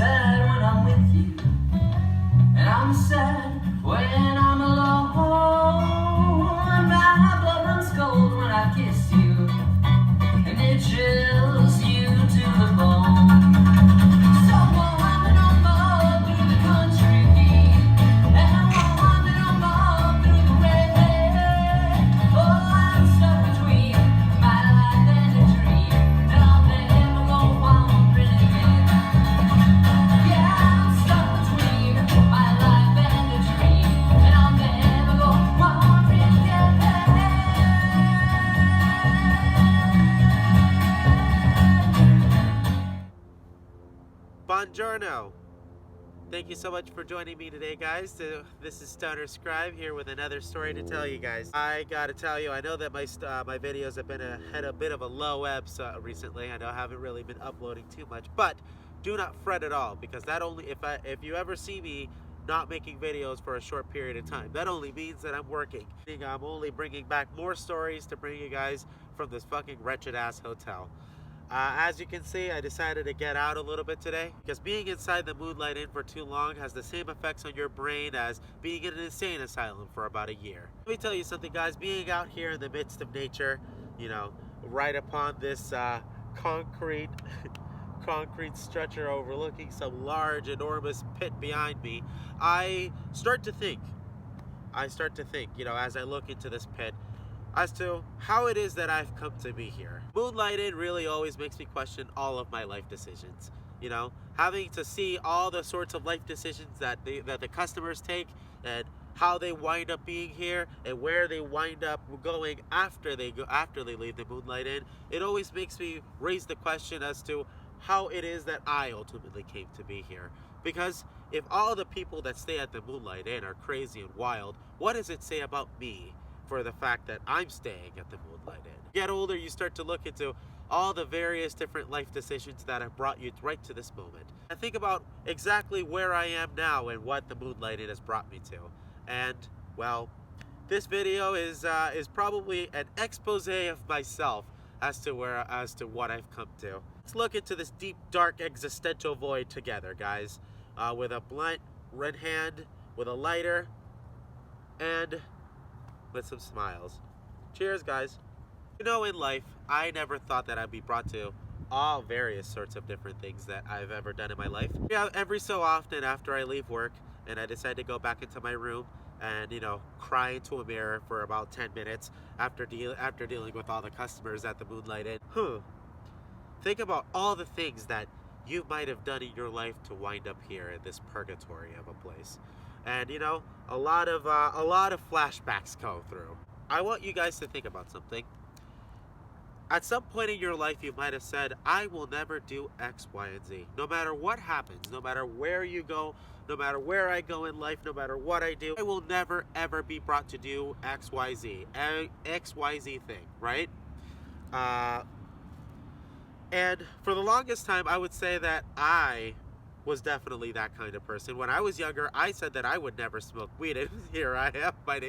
sad when I'm with you, and I'm sad when I'm alone. My blood runs cold when I kiss you, and it chills you to the bone. So we'll wander no more through the country, and we'll wander no more through the rain. Oh, I'm stuck between my life and a dream, and I'll never go wandering again. Yeah, I'm stuck between my life and a dream, and I'll never go wandering again. Buongiorno. Thank you so much for joining me today, guys. This is Stoner Scribe here with another story to tell you guys. I gotta tell you, I know that my videos have had a bit of a low ebb recently. I know I haven't really been uploading too much, but do not fret at all, because that only if you ever see me not making videos for a short period of time, that only means that I'm working. I'm only bringing back more stories to bring you guys from this fucking wretched ass hotel. As you can see, I decided to get out a little bit today, because being inside the Moonlight Inn for too long has the same effects on your brain as being in an insane asylum for about a year. Let me tell you something, guys. Being out here in the midst of nature, you know, right upon this concrete structure overlooking some large, enormous pit behind me, I start to think, you know, as I look into this pit, as to how it is that I've come to be here. Moonlight Inn really always makes me question all of my life decisions. You know, having to see all the sorts of life decisions that the customers take, and how they wind up being here, and where they wind up going after they leave the Moonlight Inn. It always makes me raise the question as to how it is that I ultimately came to be here. Because if all the people that stay at the Moonlight Inn are crazy and wild, what does it say about me for the fact that I'm staying at the Moonlight Inn? Get older, you start to look into all the various different life decisions that have brought you right to this moment. And think about exactly where I am now and what the Moonlight Inn has brought me to. And, well, this video is probably an expose of myself as to what I've come to. Let's look into this deep, dark, existential void together, guys. With a blunt red hand, with a lighter, and with some smiles. Cheers, guys. You know, in life, I never thought that I'd be brought to all various sorts of different things that I've ever done in my life. Yeah, every so often after I leave work and I decide to go back into my room and, you know, cry into a mirror for about 10 minutes after dealing with all the customers at the Moonlight Inn. Think about all the things that you might have done in your life to wind up here in this purgatory of a place. And, you know, a lot of flashbacks go through. I want you guys to think about something. At some point in your life, you might have said, I will never do X, Y, and Z. No matter what happens, no matter where you go, no matter where I go in life, no matter what I do, I will never, ever be brought to do X, Y, Z. X, Y, Z thing, right? And for the longest time, I would say that I was definitely that kind of person. When I was younger, I said that I would never smoke weed, and here I am. My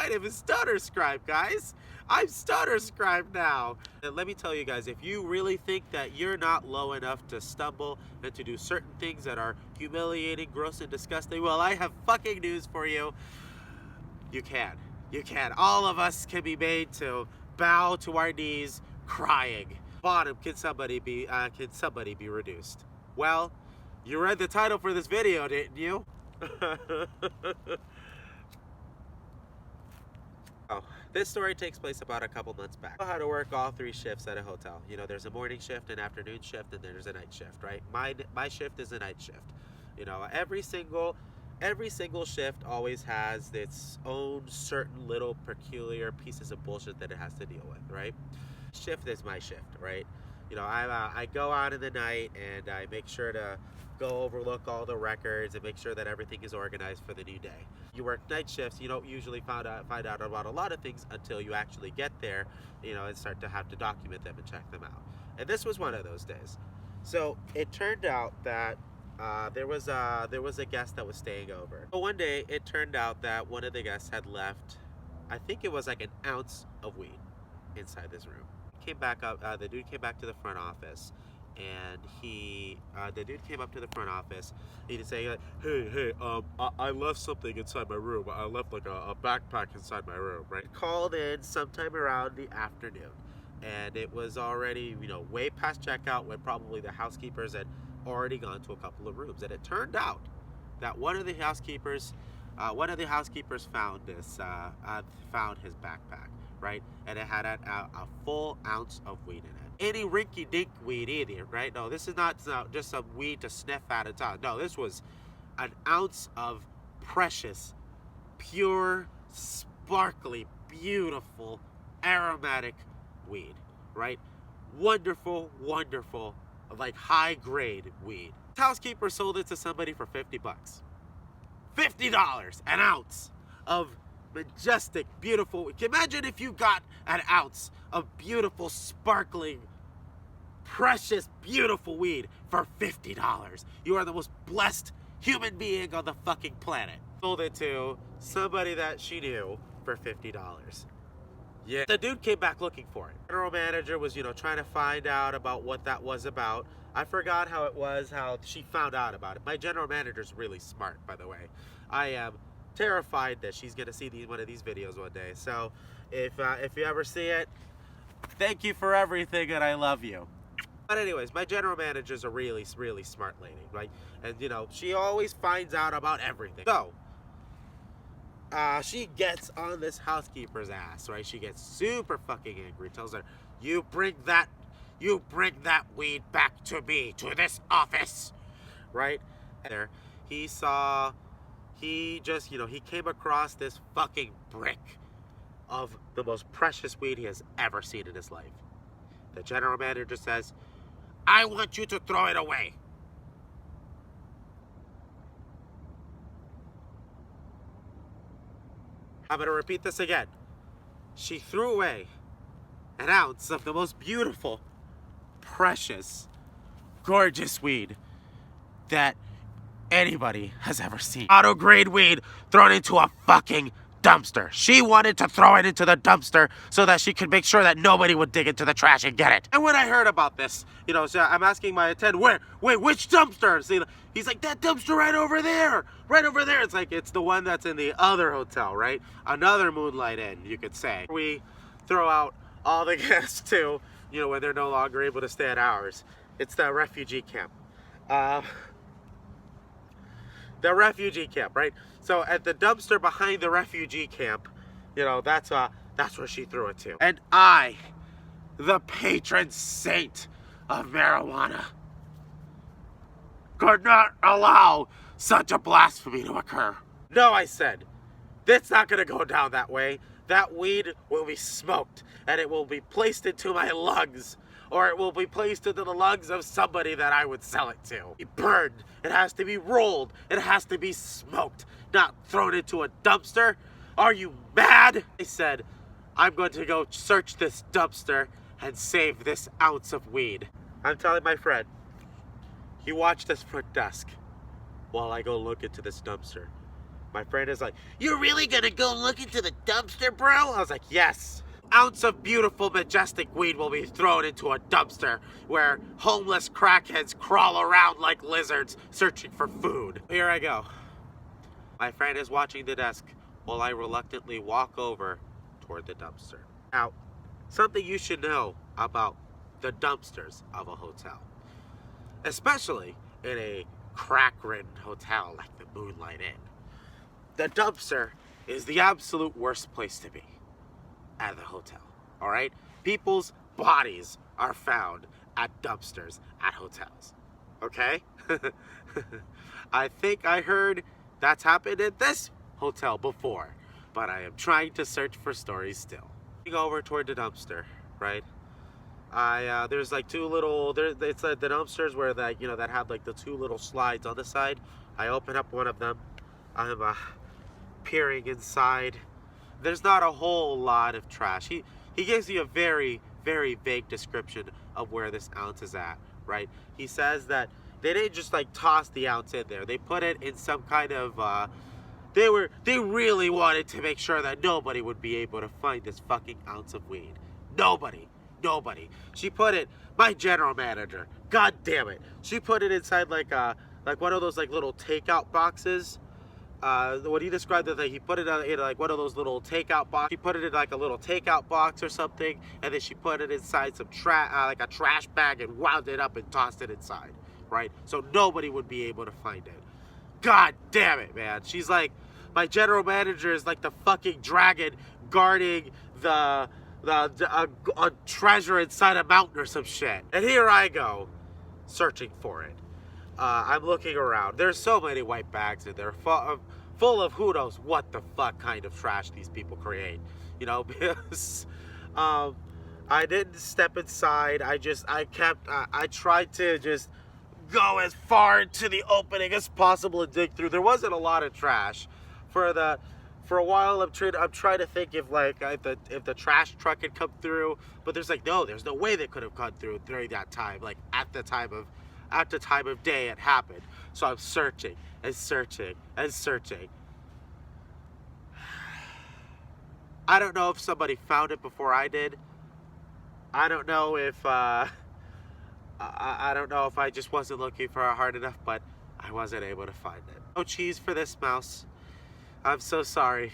name is Stoner Scribe, guys. I'm Stoner Scribe now. And let me tell you guys, if you really think that you're not low enough to stumble and to do certain things that are humiliating, gross, and disgusting, well, I have fucking news for you. You can. You can. All of us can be made to bow to our knees crying. Bottom, can somebody be reduced? Well, you read the title for this video, didn't you? Oh, this story takes place about a couple months back. I know how to work all 3 shifts at a hotel. You know, there's a morning shift, an afternoon shift, and then there's a night shift, right? My shift is a night shift. You know, every single shift always has its own certain little peculiar pieces of bullshit that it has to deal with, right? Shift is my shift, right? You know, I go out in the night and I make sure to go overlook all the records and make sure that everything is organized for the new day. You work night shifts, you don't usually find out about a lot of things until you actually get there, you know, and start to have to document them and check them out. And this was one of those days. So it turned out that there was a guest that was staying over. But one day it turned out that one of the guests had left, I think it was like an ounce of weed inside this room. The dude came back to the front office, and the dude came up to the front office. He'd say, hey, I left something inside my room. I left like a backpack inside my room, right? Called in sometime around the afternoon, and it was already, way past checkout when probably the housekeepers had already gone to a couple of rooms. And it turned out that one of the housekeepers found found his backpack, right? And it had a full ounce of weed in it. Any rinky-dink weed either, right? No, this is not just some weed to sniff at a time. No, this was an ounce of precious, pure, sparkly, beautiful, aromatic weed, right? Wonderful, wonderful, like high-grade weed. This housekeeper sold it to somebody for $50. $50 an ounce of majestic, beautiful. Imagine if you got an ounce of beautiful, sparkling, precious, beautiful weed for $50. You are the most blessed human being on the fucking planet. Sold it to somebody that she knew for $50. Yeah. The dude came back looking for it. General manager was, trying to find out about what that was about. I forgot how she found out about it. My general manager's really smart, by the way. I am terrified that she's gonna see one of these videos one day. So if you ever see it, thank you for everything and I love you. But anyways, my general manager's a really, really smart lady, right? And she always finds out about everything. So she gets on this housekeeper's ass, right? She gets super fucking angry, tells her, you bring that weed back to me, to this office, right? And there, he came across this fucking brick of the most precious weed he has ever seen in his life. The general manager says, I want you to throw it away. I'm going to repeat this again. She threw away an ounce of the most beautiful, precious, gorgeous weed that anybody has ever seen. Auto grade weed thrown into a fucking dumpster. She wanted to throw it into the dumpster so that she could make sure that nobody would dig into the trash and get it. And when I heard about this, so I'm asking my attendant, wait, which dumpster? See, he's like, that dumpster right over there. It's like, it's the one that's in the other hotel, right? Another Moonlight Inn, you could say. We throw out all the guests too, when they're no longer able to stay at ours. It's the refugee camp. The refugee camp, right? So at the dumpster behind the refugee camp, that's where she threw it to. And I, the patron saint of marijuana, could not allow such a blasphemy to occur. No, I said, it's not gonna go down that way. That weed will be smoked and it will be placed into my lungs, or it will be placed into the lungs of somebody that I would sell it to. It burned, it has to be rolled, it has to be smoked, not thrown into a dumpster. Are you mad? I said, I'm going to go search this dumpster and save this ounce of weed. I'm telling my friend, he watched this front desk while I go look into this dumpster. My friend is like, you're really gonna go look into the dumpster, bro? I was like, yes. Ounce of beautiful, majestic weed will be thrown into a dumpster where homeless crackheads crawl around like lizards searching for food. Here I go. My friend is watching the desk while I reluctantly walk over toward the dumpster. Now, something you should know about the dumpsters of a hotel, especially in a crack-ridden hotel like the Moonlight Inn. The dumpster is the absolute worst place to be at the hotel, all right? People's bodies are found at dumpsters at hotels, okay? I think I heard that's happened at this hotel before, but I am trying to search for stories still. Going over toward the dumpster, right? There's like two little, it's like the dumpsters where that, that have like the two little slides on the side. I open up one of them. I'm peering inside. There's not a whole lot of trash. He gives you a very, very vague description of where this ounce is at, right? He says that they didn't just like toss the ounce in there. They put it in some kind of, they really wanted to make sure that nobody would be able to find this fucking ounce of weed. Nobody nobody. She put it, my general manager, god damn it. She put it inside like one of those like little takeout boxes. What he described it, he put it in like one of those little takeout boxes. He put it in like a little takeout box or something, and then she put it inside some like a trash bag and wound it up and tossed it inside, right? So nobody would be able to find it. God damn it, man. She's like, my general manager is like the fucking dragon guarding a treasure inside a mountain or some shit. And here I go, searching for it. I'm looking around. There's so many white bags in there, full of who knows what the fuck kind of trash these people create. You know, because I didn't step inside. I tried to just go as far into the opening as possible and dig through. There wasn't a lot of trash. For a while, I'm trying to think if if the trash truck had come through, but there's no way they could have gone through during that time, like at the time of day it happened. So I'm searching and searching and searching. I don't know if somebody found it before I did. I don't know if I don't know if I just wasn't looking for it hard enough, but I wasn't able to find it. No cheese for this mouse. I'm so sorry.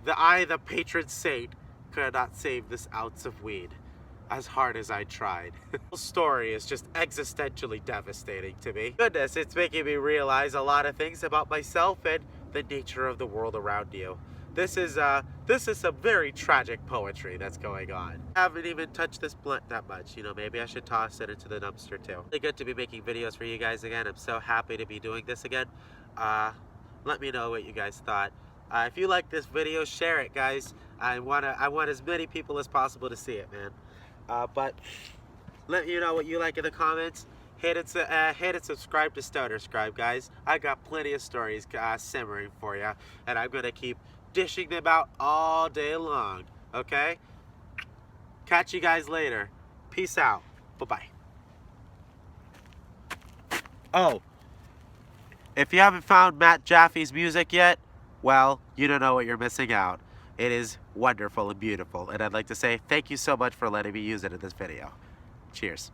The patron saint, could not save this ounce of weed, as hard as I tried. The whole story is just existentially devastating to me. Goodness, it's making me realize a lot of things about myself and the nature of the world around you. This is some very tragic poetry that's going on. I haven't even touched this blunt that much. You know, maybe I should toss it into the dumpster too. Really good to be making videos for you guys again. I'm so happy to be doing this again. Let me know what you guys thought. If you like this video, share it, guys. I want as many people as possible to see it, man. But let me know what you like in the comments. Hit and subscribe to Stoner Scribe, guys. I got plenty of stories simmering for you, and I'm gonna keep dishing them out all day long. Okay? Catch you guys later. Peace out. Bye-bye. Oh, if you haven't found Matt Jaffe's music yet, well, you don't know what you're missing out. It is wonderful and beautiful, and I'd like to say thank you so much for letting me use it in this video. Cheers.